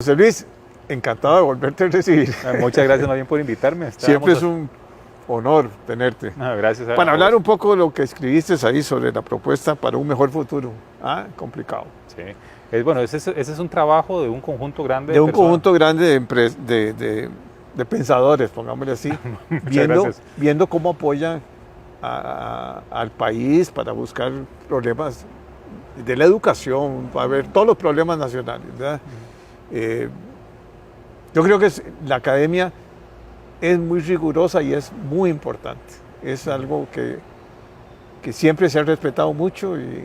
José Luis, encantado de volverte a recibir. Muchas gracias más bien por invitarme. Siempre es un honor tenerte. Gracias. Para hablar un poco de lo que escribiste ahí sobre la propuesta para un mejor futuro. Complicado. Sí. Ese es un trabajo de un conjunto grande de un conjunto grande de pensadores, pongámosle así, viendo cómo apoyan al país para buscar problemas de la educación, para ver todos los problemas nacionales, ¿verdad? Yo creo que la academia es muy rigurosa y es muy importante. Es algo que siempre se ha respetado mucho y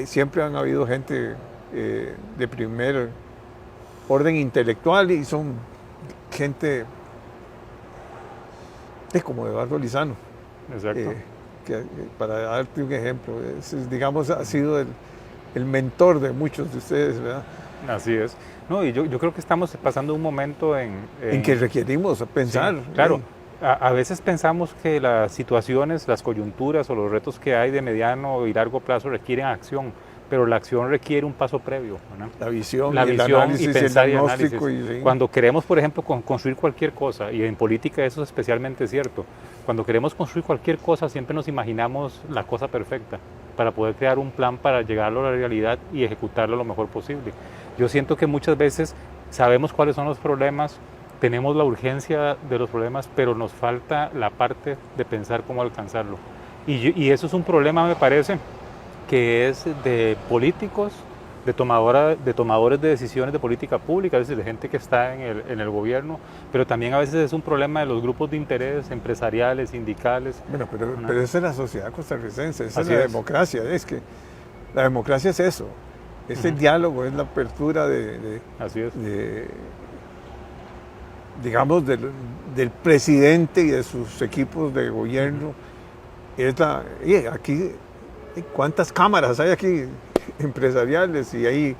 siempre han habido gente de primer orden intelectual y son gente como Eduardo Lizano. Exacto. Para darte un ejemplo, digamos, ha sido el mentor de muchos de ustedes, ¿verdad? Así es. No, y yo creo que estamos pasando un momento en que requerimos pensar. Sí, claro. A veces pensamos que las situaciones, las coyunturas o los retos que hay de mediano y largo plazo requieren acción, pero la acción requiere un paso previo, ¿no? La visión, el análisis, y pensar y análisis. Cuando queremos, por ejemplo, construir cualquier cosa, y en política eso es especialmente cierto, cuando queremos construir cualquier cosa siempre nos imaginamos la cosa perfecta para poder crear un plan para llegarlo a la realidad y ejecutarlo lo mejor posible. Yo siento que muchas veces sabemos cuáles son los problemas, tenemos la urgencia de los problemas, pero nos falta la parte de pensar cómo alcanzarlo. Y eso es un problema, me parece, que es de políticos, de tomadores de decisiones de política pública, a veces de gente que está en el gobierno, pero también a veces es un problema de los grupos de interés empresariales, sindicales. Bueno, pero esa es la sociedad costarricense, esa es la democracia. Es que la democracia es eso, es el diálogo, es la apertura digamos, del presidente y de sus equipos de gobierno. Aquí, ¿cuántas cámaras hay aquí empresariales y hay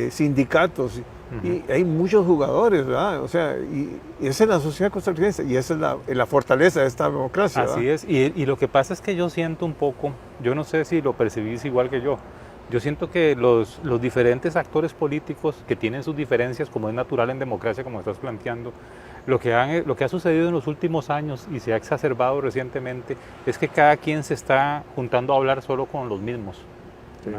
sindicatos? Y hay muchos jugadores, ¿verdad? O sea, y esa es la sociedad costarricense y esa es la fortaleza de esta democracia, ¿verdad? Así es, y lo que pasa es que yo siento un poco, yo no sé si lo percibís igual que yo siento que los diferentes actores políticos que tienen sus diferencias, como es natural en democracia, como estás planteando, lo que ha sucedido en los últimos años y se ha exacerbado recientemente es que cada quien se está juntando a hablar solo con los mismos. Sí.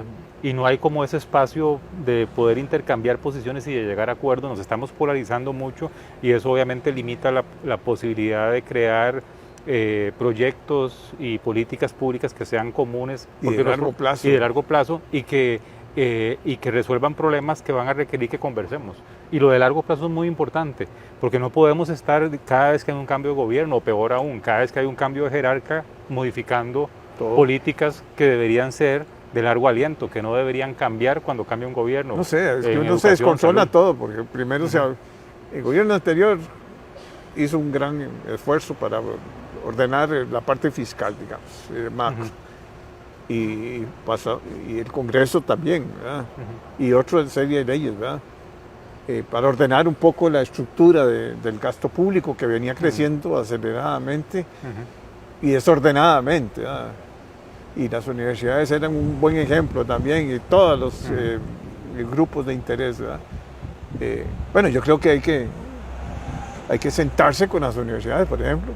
Y no hay como ese espacio de poder intercambiar posiciones y de llegar a acuerdos. Nos estamos polarizando mucho y eso obviamente limita la posibilidad de crear proyectos y políticas públicas que sean comunes y de largo plazo y que resuelvan problemas que van a requerir que conversemos. Y lo de largo plazo es muy importante, porque no podemos estar cada vez que hay un cambio de gobierno, o peor aún, cada vez que hay un cambio de jerarca, modificando políticas que deberían ser de largo aliento, que no deberían cambiar cuando cambia un gobierno. No sé, es que uno se descontrola todo, porque primero el gobierno anterior hizo un gran esfuerzo para ordenar la parte fiscal, digamos, macro. Y el Congreso también, ¿verdad? Y otra serie de leyes, ¿verdad? Para ordenar un poco la estructura del gasto público que venía creciendo aceleradamente y desordenadamente, ¿verdad? Y las universidades eran un buen ejemplo también, y todos los grupos de interés, ¿verdad? Bueno, yo creo que hay que sentarse con las universidades, por ejemplo,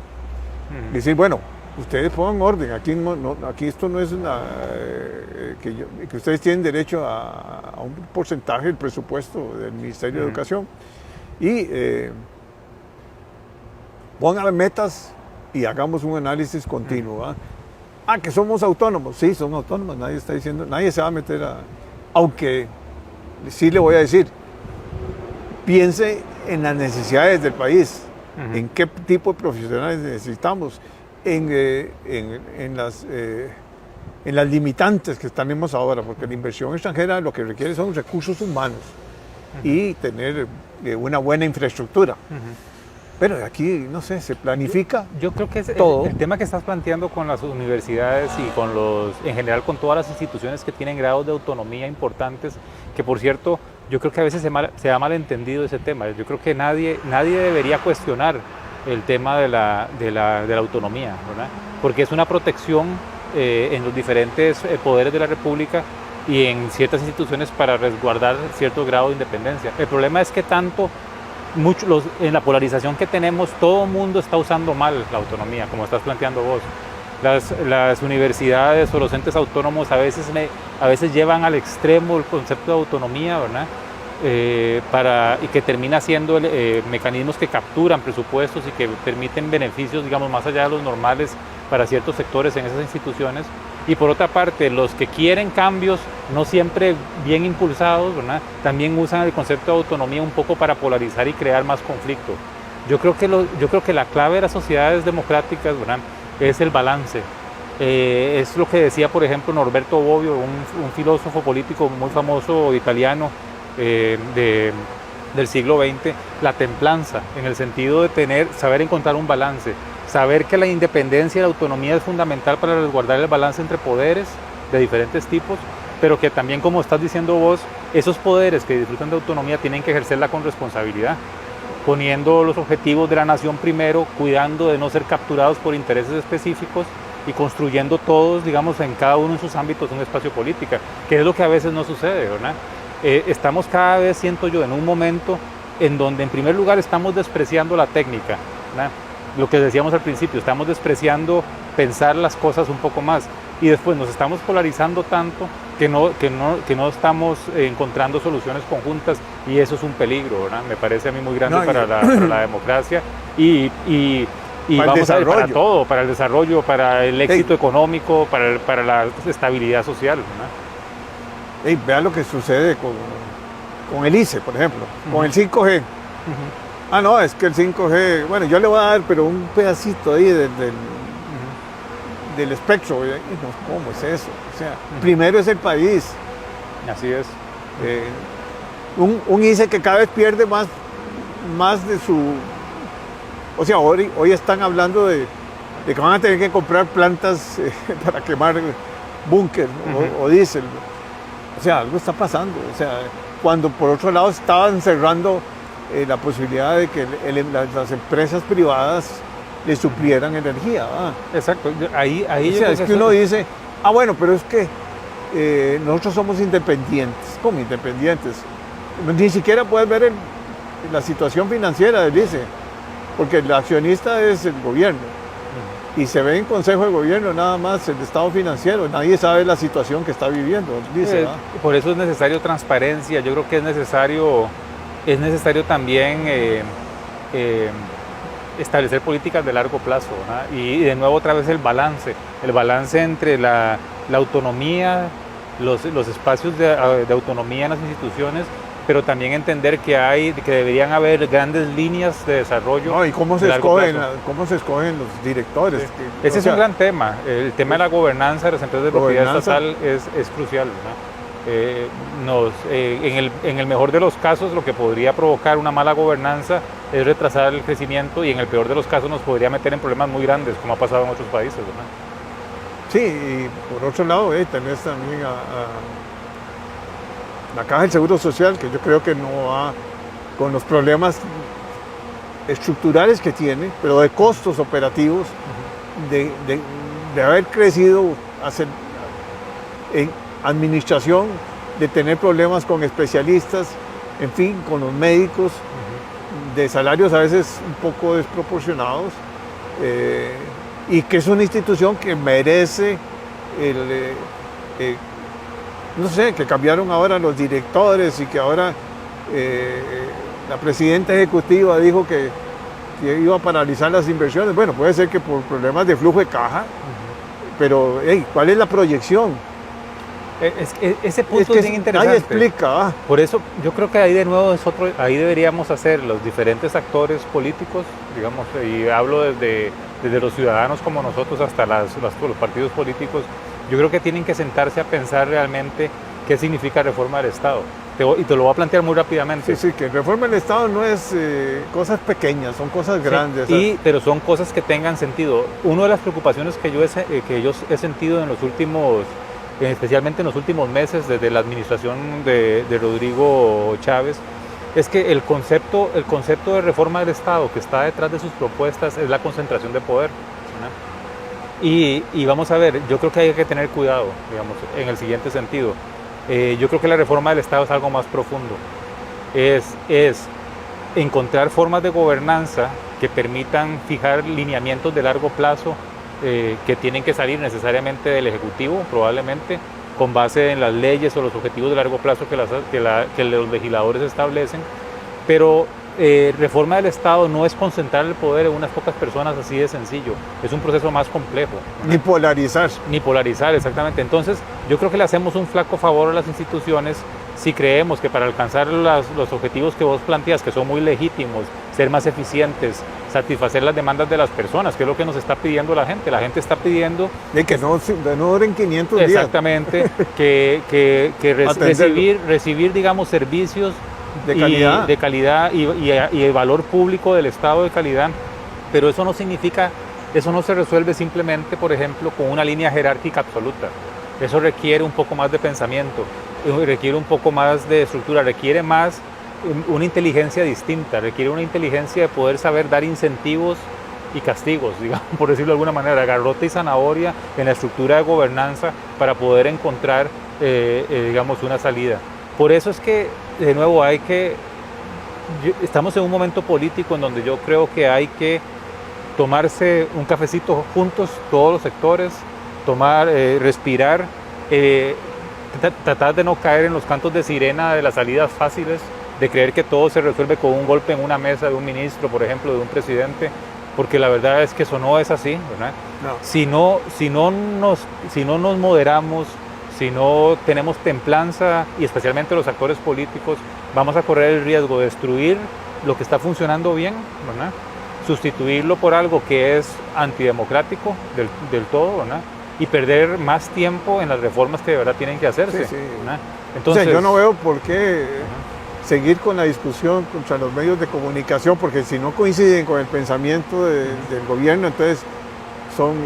y decir, bueno, ustedes pongan orden, aquí esto no es que ustedes tienen derecho a un porcentaje del presupuesto del Ministerio de Educación y pongan metas y hagamos un análisis continuo, ¿verdad? Que somos autónomos, sí, somos autónomos, nadie está diciendo, nadie se va a meter aunque sí le voy a decir, piense en las necesidades del país, en qué tipo de profesionales necesitamos, en las limitantes que tenemos ahora, porque la inversión extranjera lo que requiere son recursos humanos y tener una buena infraestructura. Pero aquí, no sé, se planifica. Yo creo que es todo. El tema que estás planteando con las universidades y en general con todas las instituciones que tienen grados de autonomía importantes, que por cierto, yo creo que a veces se ha malentendido ese tema. Yo creo que nadie debería cuestionar el tema de la autonomía, ¿verdad? Porque es una protección en los diferentes poderes de la República y en ciertas instituciones para resguardar cierto grado de independencia. El problema es que en la polarización que tenemos, todo el mundo está usando mal la autonomía, como estás planteando vos. Las universidades o los entes autónomos a veces llevan al extremo el concepto de autonomía, ¿verdad? Y que termina siendo mecanismos que capturan presupuestos y que permiten beneficios, digamos, más allá de los normales para ciertos sectores en esas instituciones. Y por otra parte, los que quieren cambios, no siempre bien impulsados, ¿verdad?, también usan el concepto de autonomía un poco para polarizar y crear más conflicto. Yo creo que la clave de las sociedades democráticas, ¿verdad?, es el balance. Es lo que decía, por ejemplo, Norberto Bobbio, un filósofo político muy famoso italiano del siglo XX, la templanza, en el sentido de saber encontrar un balance. Saber que la independencia y la autonomía es fundamental para resguardar el balance entre poderes de diferentes tipos, pero que también, como estás diciendo vos, esos poderes que disfrutan de autonomía tienen que ejercerla con responsabilidad, poniendo los objetivos de la nación primero, cuidando de no ser capturados por intereses específicos y construyendo todos, digamos, en cada uno de sus ámbitos un espacio político, que es lo que a veces no sucede, ¿verdad? Estamos cada vez, siento yo, en un momento en donde en primer lugar estamos despreciando la técnica, ¿verdad? Lo que decíamos al principio, estamos despreciando pensar las cosas un poco más, y después nos estamos polarizando tanto que no estamos encontrando soluciones conjuntas, y eso es un peligro, ¿verdad? Me parece a mí muy grande para la democracia y vamos a ver, para todo, para el desarrollo, para el éxito económico, para la estabilidad social, ¿verdad? Vea lo que sucede con el ICE, por ejemplo, con el 5G. Ah, no, es que el 5G, bueno, yo le voy a dar, pero un pedacito ahí del espectro. ¿Cómo es eso? O sea, primero es el país. Así es. Un ICE que cada vez pierde más de su... O sea, hoy están hablando de que van a tener que comprar plantas para quemar búnker o diésel. O sea, algo está pasando. O sea, cuando por otro lado estaban cerrando la posibilidad de que las empresas privadas le suplieran energía. Exacto. Ahí o sea, es que uno dice, bueno, pero es que nosotros somos independientes. ¿Cómo independientes? Ni siquiera puedes ver la situación financiera del ICE, porque el accionista es el gobierno. Y se ve en consejo de gobierno nada más el estado financiero, nadie sabe la situación que está viviendo, dice. Por eso es necesario transparencia. Yo creo que es necesario también establecer políticas de largo plazo, ¿verdad? Y de nuevo otra vez el balance entre la autonomía, los espacios de autonomía en las instituciones, pero también entender que deberían haber grandes líneas de desarrollo. No, ¿y cómo se escogen los directores? Ese es un gran tema. El tema de la gobernanza de las empresas de propiedad estatal es crucial, ¿verdad? En el mejor de los casos, lo que podría provocar una mala gobernanza es retrasar el crecimiento, y en el peor de los casos nos podría meter en problemas muy grandes, como ha pasado en otros países, ¿verdad? Sí, y por otro lado, tenés también la Caja del Seguro Social, que yo creo que no va con los problemas estructurales que tiene, pero de costos operativos, de haber crecido en administración, de tener problemas con especialistas, en fin, con los médicos, de salarios a veces un poco desproporcionados, y que es una institución que merece no sé, que cambiaron ahora los directores, y que ahora la presidenta ejecutiva dijo que iba a paralizar las inversiones. Bueno, puede ser que por problemas de flujo de caja, pero ¿cuál es la proyección? Ese punto es bien interesante. Nadie explica. Por eso yo creo que ahí de nuevo ahí deberíamos hacer los diferentes actores políticos, digamos, y hablo desde los ciudadanos como nosotros hasta los partidos políticos. Yo creo que tienen que sentarse a pensar realmente qué significa reforma del Estado. Y te lo voy a plantear muy rápidamente. Sí, que reforma del Estado no es cosas pequeñas, son cosas grandes. Pero son cosas que tengan sentido. Una de las preocupaciones que yo he sentido en los últimos, especialmente en los últimos meses, desde la administración de Rodrigo Chávez, es que el concepto de reforma del Estado que está detrás de sus propuestas es la concentración de poder, ¿no? Y vamos a ver, yo creo que hay que tener cuidado, digamos, en el siguiente sentido. Yo creo que la reforma del Estado es algo más profundo. Es encontrar formas de gobernanza que permitan fijar lineamientos de largo plazo que tienen que salir necesariamente del Ejecutivo, probablemente, con base en las leyes o los objetivos de largo plazo que los legisladores establecen. Pero reforma del Estado no es concentrar el poder en unas pocas personas así de sencillo, es un proceso más complejo. Ni polarizar. Ni polarizar, exactamente. Entonces, yo creo que le hacemos un flaco favor a las instituciones si creemos que para alcanzar los objetivos que vos planteas, que son muy legítimos, ser más eficientes, satisfacer las demandas de las personas, que es lo que nos está pidiendo la gente. La gente está pidiendo... De que no duren 500 días. Exactamente, que recibir, digamos, servicios de calidad y de valor público del Estado de calidad, pero eso no significa, eso no se resuelve simplemente, por ejemplo, con una línea jerárquica absoluta. Eso requiere un poco más de pensamiento, requiere un poco más de estructura, requiere más una inteligencia distinta, requiere una inteligencia de poder saber dar incentivos y castigos, digamos, por decirlo de alguna manera, garrote y zanahoria en la estructura de gobernanza para poder encontrar, digamos, una salida. Por eso es que, de nuevo, estamos en un momento político en donde yo creo que hay que tomarse un cafecito juntos, todos los sectores, respirar, tratar de no caer en los cantos de sirena de las salidas fáciles, de creer que todo se resuelve con un golpe en una mesa de un ministro, por ejemplo, de un presidente, porque la verdad es que eso no es así, ¿verdad? No. Si no nos moderamos, si no tenemos templanza, y especialmente los actores políticos, vamos a correr el riesgo de destruir lo que está funcionando bien, ¿verdad? Sustituirlo por algo que es antidemocrático del todo, ¿verdad? Y perder más tiempo en las reformas que de verdad tienen que hacerse. Sí, sí. Entonces, yo no veo por qué seguir con la discusión contra los medios de comunicación, porque si no coinciden con el pensamiento del gobierno, entonces son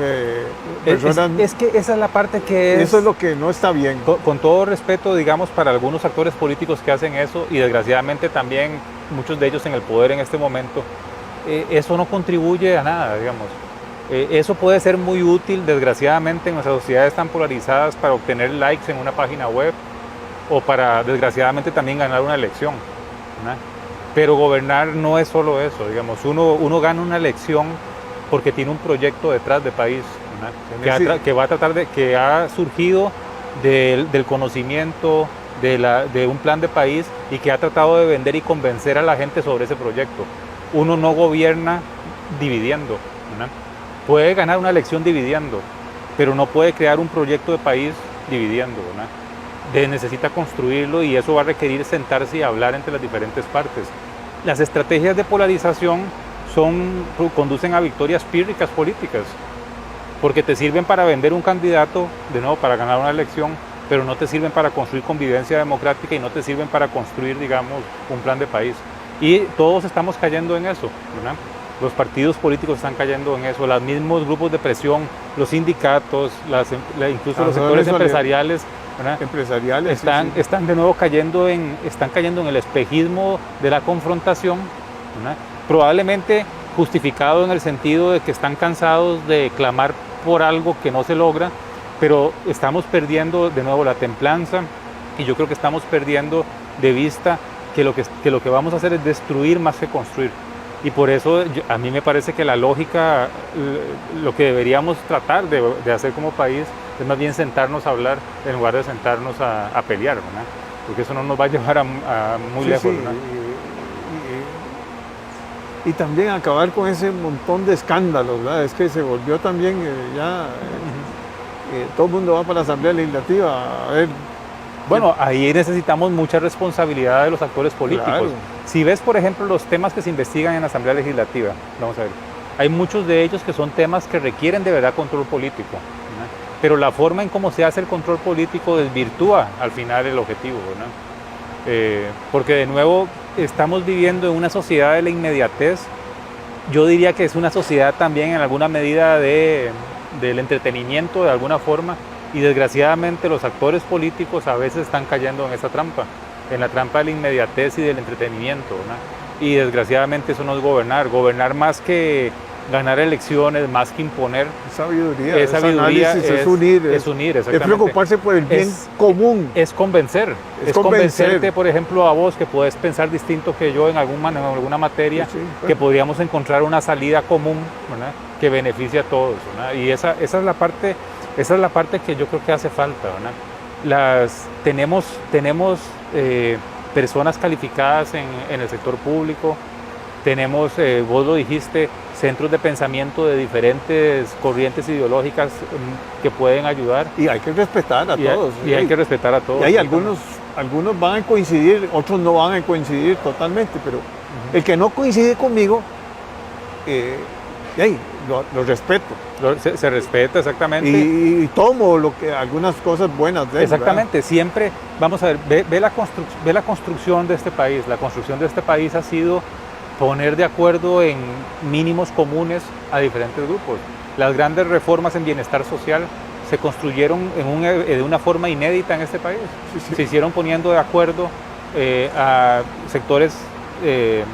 personas... Es que esa es la parte que eso es lo que no está bien. Con todo respeto, digamos, para algunos actores políticos que hacen eso, y desgraciadamente también muchos de ellos en el poder en este momento, eso no contribuye a nada, digamos. Eso puede ser muy útil, desgraciadamente, en nuestras sociedades tan polarizadas, para obtener likes en una página web o para, desgraciadamente, también ganar una elección, ¿verdad? Pero gobernar no es solo eso, digamos. Uno gana una elección porque tiene un proyecto detrás de país, que ha surgido del conocimiento, de un plan de país, y que ha tratado de vender y convencer a la gente sobre ese proyecto. Uno no gobierna dividiendo, ¿verdad? Puede ganar una elección dividiendo, pero no puede crear un proyecto de país dividiendo, ¿verdad? Necesita construirlo, y eso va a requerir sentarse y hablar entre las diferentes partes. Las estrategias de polarización conducen a victorias pírricas políticas, porque te sirven para vender un candidato, de nuevo, para ganar una elección, pero no te sirven para construir convivencia democrática y no te sirven para construir, digamos, un plan de país. Y todos estamos cayendo en eso, ¿verdad? Los partidos políticos están cayendo en eso, los mismos grupos de presión, los sindicatos, incluso los sectores empresariales, ¿verdad? Están de nuevo cayendo en el espejismo de la confrontación, ¿verdad? Probablemente justificado en el sentido de que están cansados de clamar por algo que no se logra, pero estamos perdiendo de nuevo la templanza, y yo creo que estamos perdiendo de vista que lo que vamos a hacer es destruir más que construir. Y por eso a mí me parece que la lógica, lo que deberíamos tratar de hacer como país, es más bien sentarnos a hablar en lugar de sentarnos a pelear, ¿verdad? Porque eso no nos va a llevar a muy lejos, ¿verdad? Y también acabar con ese montón de escándalos, ¿verdad? Es que se volvió también todo el mundo va para la Asamblea Legislativa a ver. Bueno, ahí necesitamos mucha responsabilidad de los actores políticos. Claro. Si ves, por ejemplo, los temas que se investigan en la Asamblea Legislativa, vamos a ver, hay muchos de ellos que son temas que requieren de verdad control político, ¿verdad? Pero la forma en cómo se hace el control político desvirtúa al final el objetivo, ¿verdad? Porque de nuevo estamos viviendo en una sociedad de la inmediatez. Yo diría que es una sociedad también en alguna medida del entretenimiento de alguna forma, y desgraciadamente los actores políticos a veces están cayendo en esa trampa, en la trampa de la inmediatez y del entretenimiento, ¿verdad? Y desgraciadamente eso no es gobernar más que ganar elecciones más que imponer. Sabiduría, Es sabiduría, es unir, es unir, exactamente. Es preocuparse por el bien común. Es convencer. Es convencerte, por ejemplo, a vos que puedes pensar distinto que yo en alguna materia, Sí, que podríamos encontrar una salida común, ¿verdad?, que beneficie a todos, ¿verdad? Y esa es la parte que yo creo que hace falta, ¿verdad? Tenemos personas calificadas en el sector público, tenemos, vos lo dijiste, centros de pensamiento de diferentes corrientes ideológicas que pueden ayudar. Y hay que respetar a todos. Y hay que respetar a todos. Y hay algunos van a coincidir, otros no van a coincidir totalmente, pero el que no coincide conmigo, lo respeto. Se respeta, exactamente. Y tomo algunas cosas buenas de él. Exactamente, ¿verdad? siempre, vamos a ver, ve la construcción de este país. La construcción de este país ha sido poner de acuerdo en mínimos comunes a diferentes grupos. Las grandes reformas en bienestar social se construyeron de una forma inédita en este país. Sí. Se hicieron poniendo de acuerdo a sectores,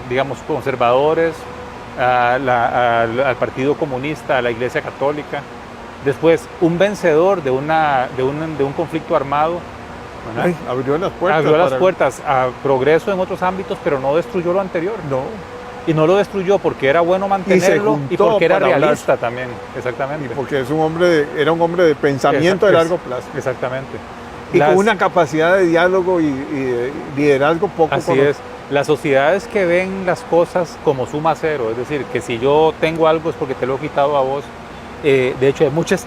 digamos, conservadores, al Partido Comunista, a la Iglesia Católica. Después, un vencedor de un conflicto armado, abrió las puertas. Abrió las puertas a progreso en otros ámbitos, pero no destruyó lo anterior. No. Y no lo destruyó porque era bueno mantenerlo y porque era realista también. Exactamente. Y porque era un hombre de pensamiento de largo plazo. Exactamente. Y con una capacidad de diálogo y de liderazgo poco Así es. Las sociedades que ven las cosas como suma cero, es decir, que si yo tengo algo es porque te lo he quitado a vos. De hecho,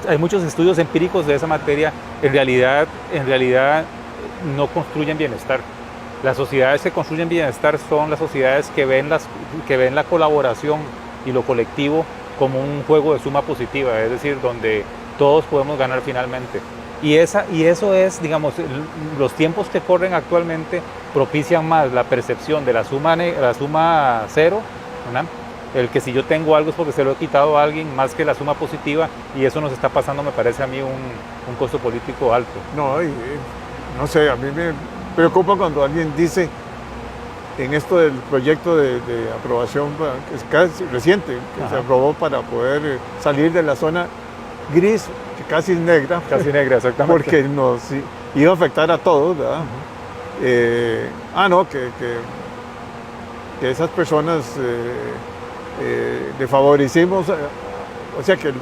hay muchos estudios empíricos de esa materia. En realidad no construyen bienestar. Las sociedades que construyen bienestar son las sociedades que ven la colaboración y lo colectivo como un juego de suma positiva, es decir, donde todos podemos ganar finalmente. Y eso es, digamos, los tiempos que corren actualmente propician más la percepción de la suma cero, ¿verdad? El que si yo tengo algo es porque se lo he quitado a alguien, más que la suma positiva, y eso nos está pasando, me parece a mí, un costo político alto. No sé, a mí me preocupa cuando alguien dice en esto del proyecto de aprobación, que es casi reciente, que se aprobó para poder salir de la zona gris, que casi es negra. Casi negra, exactamente. Porque nos iba a afectar a todos, ¿verdad? Que esas personas le favorecimos, o sea que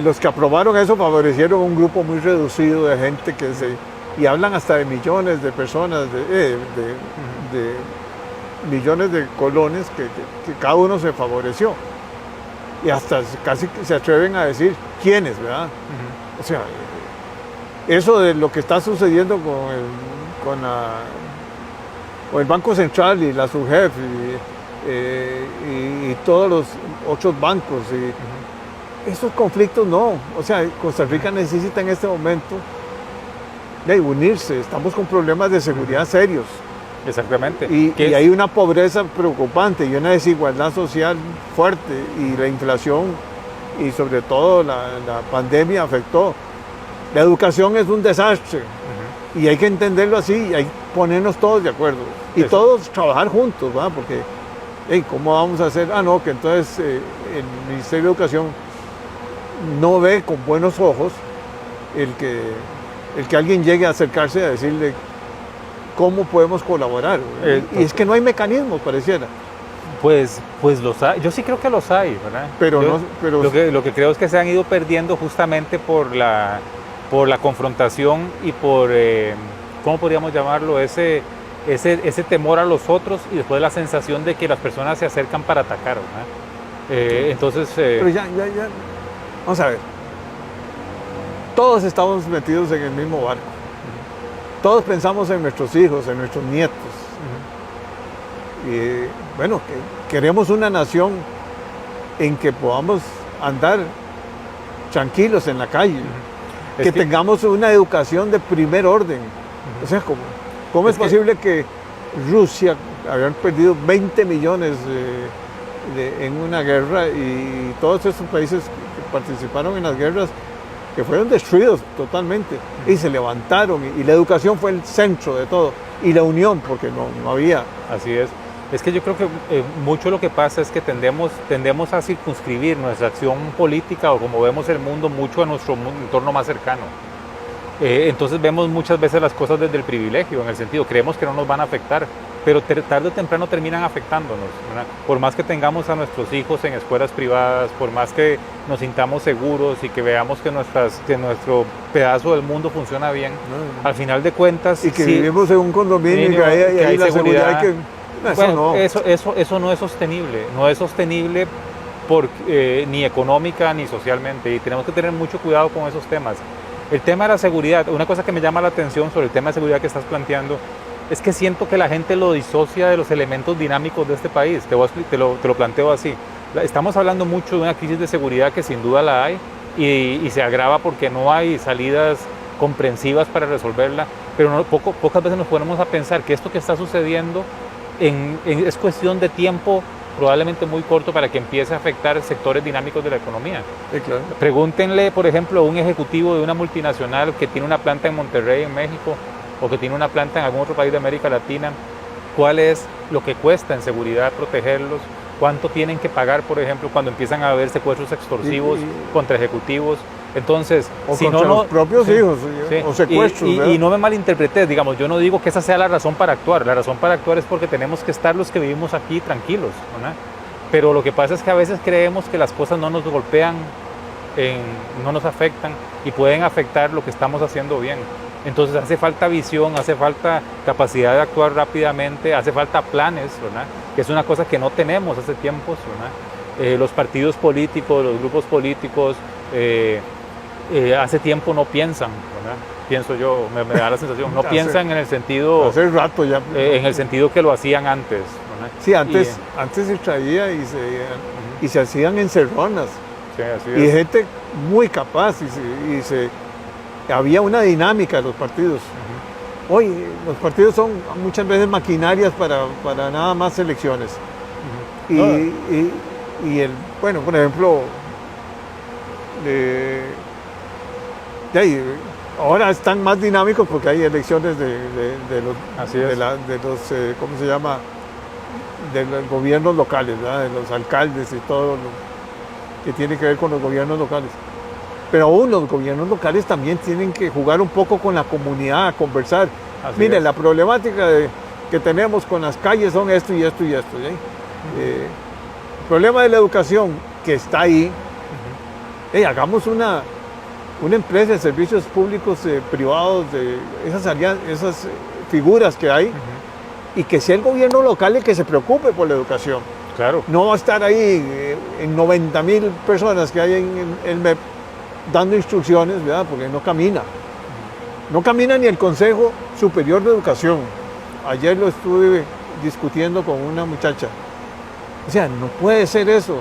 los que aprobaron eso favorecieron un grupo muy reducido de gente y hablan hasta de millones de personas, de millones de colones que cada uno se favoreció. Y hasta casi se atreven a decir quiénes, ¿verdad? O sea, eso de lo que está sucediendo con el Banco Central y la SUGEF y todos los otros bancos, esos conflictos no. O sea, Costa Rica necesita en este momento unirse. Estamos con problemas de seguridad serios. Exactamente. Y hay una pobreza preocupante y una desigualdad social fuerte, y la inflación y sobre todo la pandemia afectó. La educación es un desastre y hay que entenderlo así y hay que ponernos todos de acuerdo y todos trabajar juntos, ¿verdad? Porque ¿cómo vamos a hacer? Que entonces el Ministerio de Educación no ve con buenos ojos el que alguien llegue a acercarse a decirle cómo podemos colaborar. Y es que no hay mecanismos, pareciera. Pues los hay. Yo sí creo que los hay, ¿verdad? Pero lo que creo es que se han ido perdiendo justamente por la confrontación y por, ¿cómo podríamos llamarlo? Ese temor a los otros y después la sensación de que las personas se acercan para atacar, ¿verdad? Entonces... Pero ya, vamos a ver. Todos estamos metidos en el mismo barco. Todos pensamos en nuestros hijos, en nuestros nietos. Y bueno, queremos una nación en que podamos andar tranquilos en la calle, que tengamos una educación de primer orden. O sea, ¿cómo es posible que Rusia habían perdido 20 millones en una guerra y todos esos países que participaron en las guerras que fueron destruidos totalmente y se levantaron y la educación fue el centro de todo y la unión porque no había. Así es. Es que yo creo que mucho lo que pasa es que tendemos a circunscribir nuestra acción política o como vemos el mundo mucho a nuestro entorno más cercano. Entonces vemos muchas veces las cosas desde el privilegio, en el sentido, creemos que no nos van a afectar, pero tarde o temprano terminan afectándonos, ¿verdad? Por más que tengamos a nuestros hijos en escuelas privadas, por más que nos sintamos seguros y que veamos que nuestro pedazo del mundo funciona bien, al final de cuentas... Y que vivimos en un condominio, que hay la seguridad que... Bueno, eso no es sostenible, ni económica ni socialmente, y tenemos que tener mucho cuidado con esos temas. El tema de la seguridad, una cosa que me llama la atención sobre el tema de seguridad que estás planteando, es que siento que la gente lo disocia de los elementos dinámicos de este país. Te lo planteo así. Estamos hablando mucho de una crisis de seguridad que sin duda la hay y se agrava porque no hay salidas comprensivas para resolverla, pero pocas veces nos ponemos a pensar que esto que está sucediendo es cuestión de tiempo probablemente muy corto para que empiece a afectar sectores dinámicos de la economía. Sí, claro. Pregúntenle, por ejemplo, a un ejecutivo de una multinacional que tiene una planta en Monterrey, en México, o que tiene una planta en algún otro país de América Latina, cuál es lo que cuesta en seguridad protegerlos, cuánto tienen que pagar, por ejemplo, cuando empiezan a haber secuestros extorsivos contra ejecutivos. Entonces, o si contra los propios hijos, o secuestros. Y no me malinterpretes, digamos, yo no digo que esa sea la razón para actuar. La razón para actuar es porque tenemos que estar los que vivimos aquí tranquilos, ¿verdad? Pero lo que pasa es que a veces creemos que las cosas no nos golpean, no nos afectan y pueden afectar lo que estamos haciendo bien. Entonces hace falta visión, hace falta capacidad de actuar rápidamente, hace falta planes, ¿verdad? Que es una cosa que no tenemos hace tiempos, ¿verdad? Los partidos políticos, los grupos políticos, hace tiempo no piensan, ¿verdad? Pienso yo, me da la sensación, no piensan en el sentido... Hace rato ya. En el sentido que lo hacían antes, ¿verdad? Sí, antes se traía y se hacían encerronas. Sí, así y es. Gente muy capaz había una dinámica de los partidos. Hoy los partidos son muchas veces maquinarias para nada más elecciones. Bueno, por ejemplo, ahora están más dinámicos porque hay elecciones de los ¿cómo se llama? De los gobiernos locales, ¿verdad? De los alcaldes y todo lo que tiene que ver con los gobiernos locales. Pero aún los gobiernos locales también tienen que jugar un poco con la comunidad, a conversar. Mire, la problemática que tenemos con las calles son esto y esto y esto. El problema de la educación que está ahí, hagamos una empresa de servicios públicos privados, de esas figuras que hay, y que sea el gobierno local el que se preocupe por la educación. Claro. No va a estar ahí en 90,000 personas que hay en el MEP dando instrucciones, ¿verdad? Porque no camina. No camina ni el Consejo Superior de Educación. Ayer lo estuve discutiendo con una muchacha. O sea, no puede ser eso.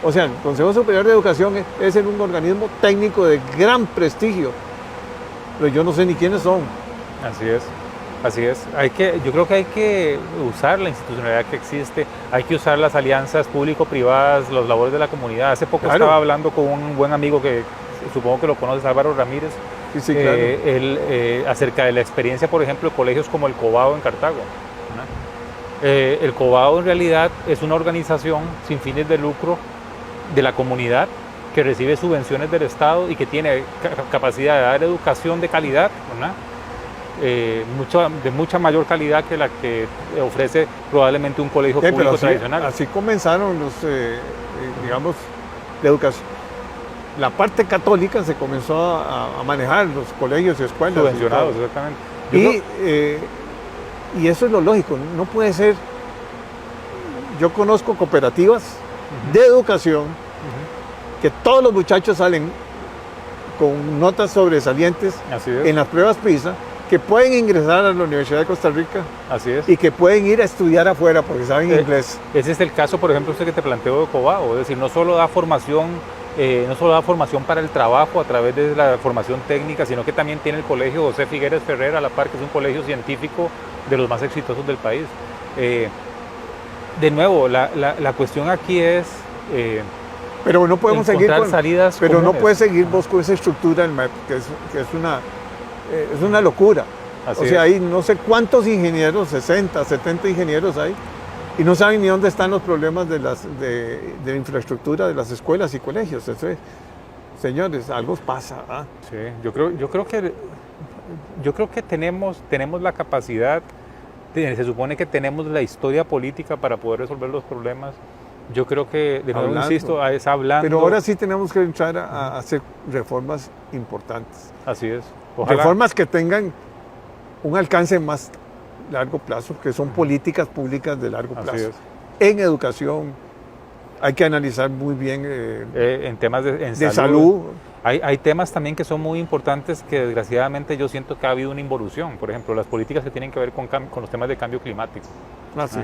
O sea, el Consejo Superior de Educación es un organismo técnico de gran prestigio, pero yo no sé ni quiénes son. Así es. Así es. Yo creo que hay que usar la institucionalidad que existe, hay que usar las alianzas público-privadas, los labores de la comunidad. Hace poco estaba hablando con un buen amigo que supongo que lo conoces, Álvaro Ramírez, sí, claro. Acerca de la experiencia, por ejemplo, de colegios como el Cobao en Cartago, ¿no? El Cobao en realidad es una organización sin fines de lucro de la comunidad que recibe subvenciones del Estado y que tiene capacidad de dar educación de calidad, ¿no? De mucha mayor calidad que la que ofrece probablemente un colegio público tradicional. Así comenzaron digamos, la educación. La parte católica se comenzó a manejar los colegios y escuelas. Subvencionados, exactamente. Y eso es lo lógico, no puede ser. Yo conozco cooperativas de educación que todos los muchachos salen con notas sobresalientes en las pruebas PISA, que pueden ingresar a la Universidad de Costa Rica. Así es. Y que pueden ir a estudiar afuera porque saben inglés. Ese es el caso, por ejemplo, usted que te planteó de Cobao, es decir, no solo da formación para el trabajo a través de la formación técnica, sino que también tiene el colegio José Figueres Ferrer a la par, que es un colegio científico de los más exitosos del país. De nuevo, la cuestión aquí es pero no podemos seguir con salidas pero comunes. No puedes seguir vos con esa estructura del MEP, que es una locura. Así o sea, hay no sé cuántos ingenieros, 60, 70 ingenieros hay, Y no saben ni dónde están los problemas de la infraestructura de las escuelas y colegios. Entonces, señores, algo pasa. ¿Ah? Sí, yo creo que tenemos la capacidad, se supone que tenemos la historia política para poder resolver los problemas. Yo creo que, de nuevo insisto, es hablando. Pero ahora sí tenemos que entrar a hacer reformas importantes. Así es. Ojalá. Reformas que tengan un alcance más largo plazo, que son políticas públicas de largo plazo. Así es. En educación hay que analizar muy bien en temas de salud. Hay temas también que son muy importantes que desgraciadamente yo siento que ha habido una involución. Por ejemplo, las políticas que tienen que ver con los temas de cambio climático. Sí.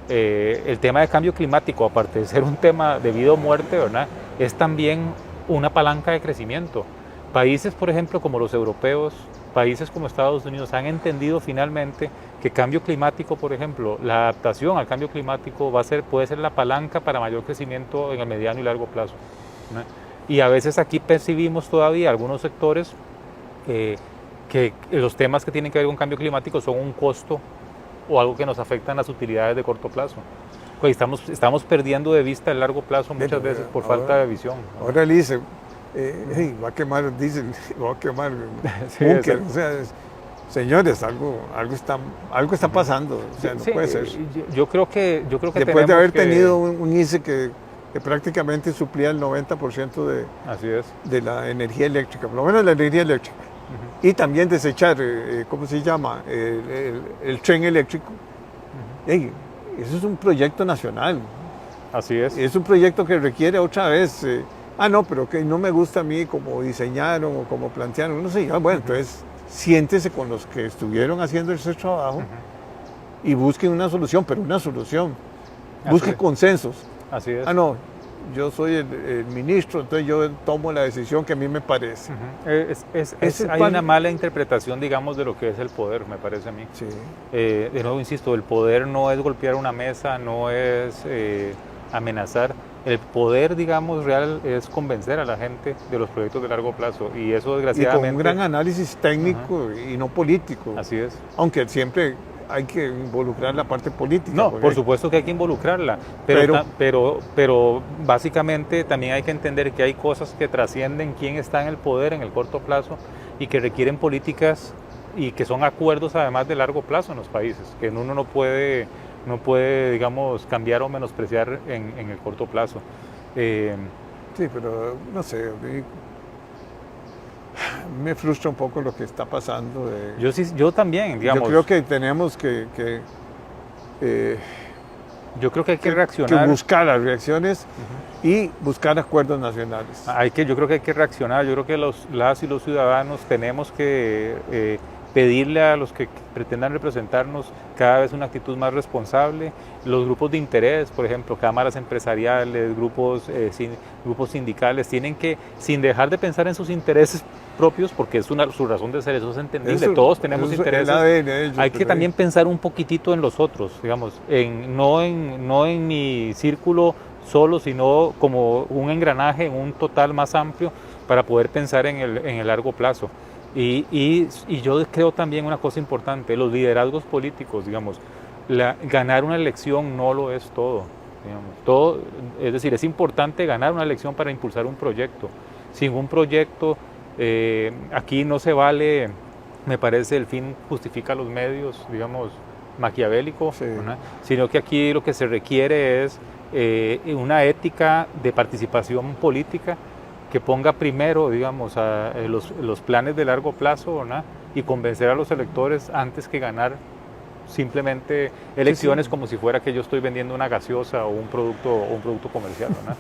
El tema de cambio climático, aparte de ser un tema de vida o muerte, ¿verdad?, es también una palanca de crecimiento. Países, por ejemplo, como los europeos, países como Estados Unidos han entendido finalmente que cambio climático, por ejemplo, la adaptación al cambio climático puede ser la palanca para mayor crecimiento en el mediano y largo plazo, ¿no? Y a veces aquí percibimos todavía algunos sectores que los temas que tienen que ver con cambio climático son un costo o algo que nos afecta en las utilidades de corto plazo. Pues estamos perdiendo de vista el largo plazo muchas veces por falta de visión, ¿no? Ahora él dice, va a quemar diésel, va a quemar Sí, búnker. O sea, señores, algo está pasando. O sea, no puede ser. Yo creo que después de haber tenido un ICE que prácticamente suplía el 90% Así es. de la energía eléctrica, por lo menos la energía eléctrica. Y también desechar, ¿cómo se llama? El tren eléctrico. Eso es un proyecto nacional. Así es. Es un proyecto que requiere otra vez, no, pero que no me gusta a mí como diseñaron o como plantearon. No sé, bueno, entonces siéntese con los que estuvieron haciendo ese trabajo y busquen una solución, pero una solución. Busquen consensos. Así es. No, yo soy el ministro, entonces yo tomo la decisión que a mí me parece. Hay una mala interpretación, digamos, de lo que es el poder, me parece a mí. Sí. De nuevo, insisto, el poder no es golpear una mesa, no es amenazar. El poder, digamos, real es convencer a la gente de los proyectos de largo plazo. Y eso, desgraciadamente... Y con un gran análisis técnico y no político. Así es. Aunque siempre hay que involucrar la parte política. No, por supuesto que hay que involucrarla, pero básicamente también hay que entender que hay cosas que trascienden quién está en el poder en el corto plazo y que requieren políticas y que son acuerdos además de largo plazo en los países, que uno no puede, digamos, cambiar o menospreciar en el corto plazo. Sí, pero no sé, me frustra un poco lo que está pasando. Yo también, digamos. Yo creo que tenemos que yo creo que hay que reaccionar. Que buscar las reacciones y buscar acuerdos nacionales. Yo creo que hay que reaccionar. Yo creo que las y los ciudadanos tenemos que pedirle a los que pretendan representarnos cada vez una actitud más responsable. Los grupos de interés, por ejemplo, cámaras empresariales, grupos sindicales, tienen que, sin dejar de pensar en sus intereses propios, porque es su razón de ser, eso es entendible, todos tenemos intereses, hay que también pensar un poquitito en los otros, digamos, no en mi círculo solo, sino como un engranaje, en un total más amplio, para poder pensar en el largo plazo. Y yo creo también una cosa importante, los liderazgos políticos, digamos, ganar una elección no lo es todo, digamos, es decir, es importante ganar una elección para impulsar un proyecto. Sin un proyecto, aquí no se vale, me parece, el fin justifica los medios, digamos, maquiavélico, sí, sino que aquí lo que se requiere es una ética de participación política que ponga primero, digamos, los planes de largo plazo, ¿no?, y convencer a los electores antes que ganar simplemente elecciones, como si fuera que yo estoy vendiendo una gaseosa o un producto comercial, ¿no?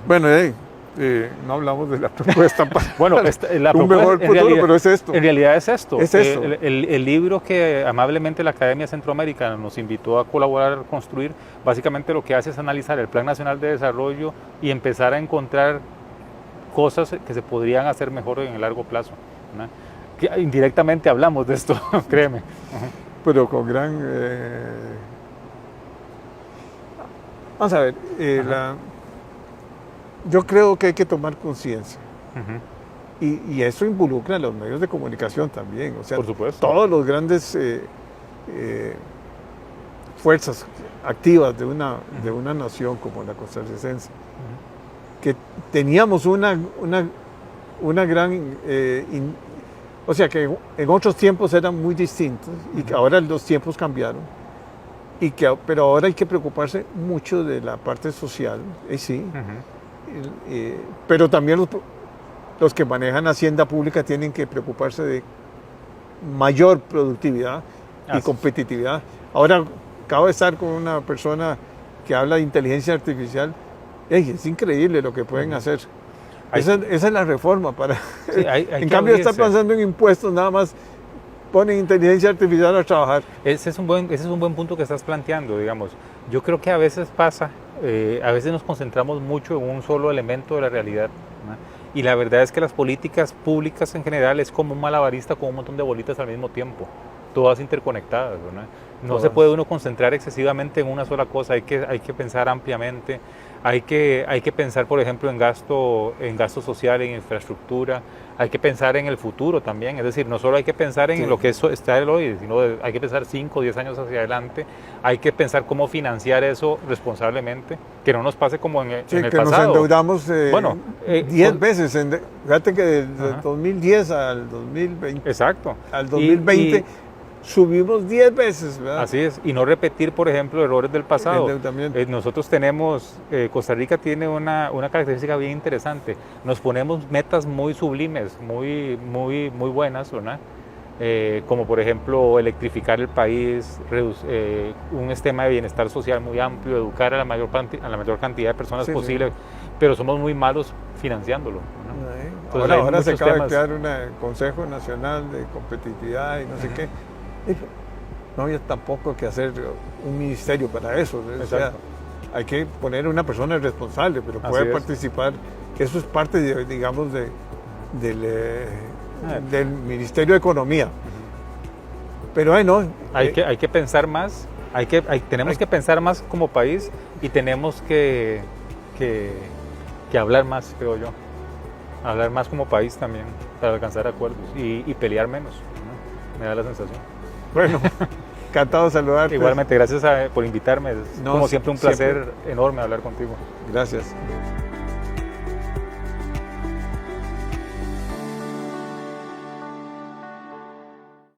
Bueno, no hablamos de la propuesta para bueno, un mejor futuro, pero es esto. En realidad es esto. Es esto. El libro que amablemente la Academia Centroamericana nos invitó a colaborar a construir, básicamente lo que hace es analizar el Plan Nacional de Desarrollo y empezar a encontrar cosas que se podrían hacer mejor en el largo plazo, ¿no? Que indirectamente hablamos de esto, créeme. Pero con gran... Vamos a ver, yo creo que hay que tomar conciencia. Y eso involucra a los medios de comunicación también. O sea, por supuesto, todos los grandes fuerzas activas de una nación como la costarricense, que teníamos una gran... o sea que en otros tiempos eran muy distintos y que ahora los tiempos cambiaron. Pero ahora hay que preocuparse mucho de la parte social, sí. Pero también los que manejan hacienda pública tienen que preocuparse de mayor productividad y competitividad. Ahora acabo de estar con una persona que habla de inteligencia artificial. Es increíble lo que pueden hacer. Esa es la reforma. Sí, en cambio, está pensando en impuestos, nada más ponen inteligencia artificial a trabajar. Ese es un buen punto que estás planteando, digamos. Yo creo que a veces pasa, a veces nos concentramos mucho en un solo elemento de la realidad, ¿no? Y la verdad es que las políticas públicas en general es como un malabarista con un montón de bolitas al mismo tiempo, todas interconectadas, ¿no? No se puede uno concentrar excesivamente en una sola cosa, hay que pensar ampliamente, hay que pensar, por ejemplo, en gasto social, en infraestructura, hay que pensar en el futuro también, es decir, no solo hay que pensar en lo que está el hoy, sino hay que pensar 5 o 10 años hacia adelante, hay que pensar cómo financiar eso responsablemente, que no nos pase como en el que pasado. Nos endeudamos 10 veces, fíjate que desde 2010 al 2020, exacto. Al 2020 subimos 10 veces, ¿verdad? Así es, y no repetir, por ejemplo, errores del pasado. Nosotros tenemos, Costa Rica tiene una característica bien interesante. Nos ponemos metas muy sublimes, muy buenas, ¿verdad? Como por ejemplo electrificar el país, un esquema de bienestar social muy amplio, educar a la mayor cantidad de personas posible, pero somos muy malos financiándolo, ¿no? Entonces, ahora se acaba de crear un Consejo Nacional de Competitividad y no sé qué. No había tampoco que hacer un ministerio para eso. O sea, hay que poner una persona responsable, pero puede participar. Eso es parte, digamos, del Ministerio de Economía. Pero hay que pensar más. Tenemos que pensar más como país y tenemos que hablar más, creo yo. Hablar más como país también para alcanzar acuerdos y pelear menos, ¿no? Me da la sensación. Bueno, encantado de saludarte. Igualmente, gracias por invitarme. Es como siempre un placer enorme hablar contigo. Gracias.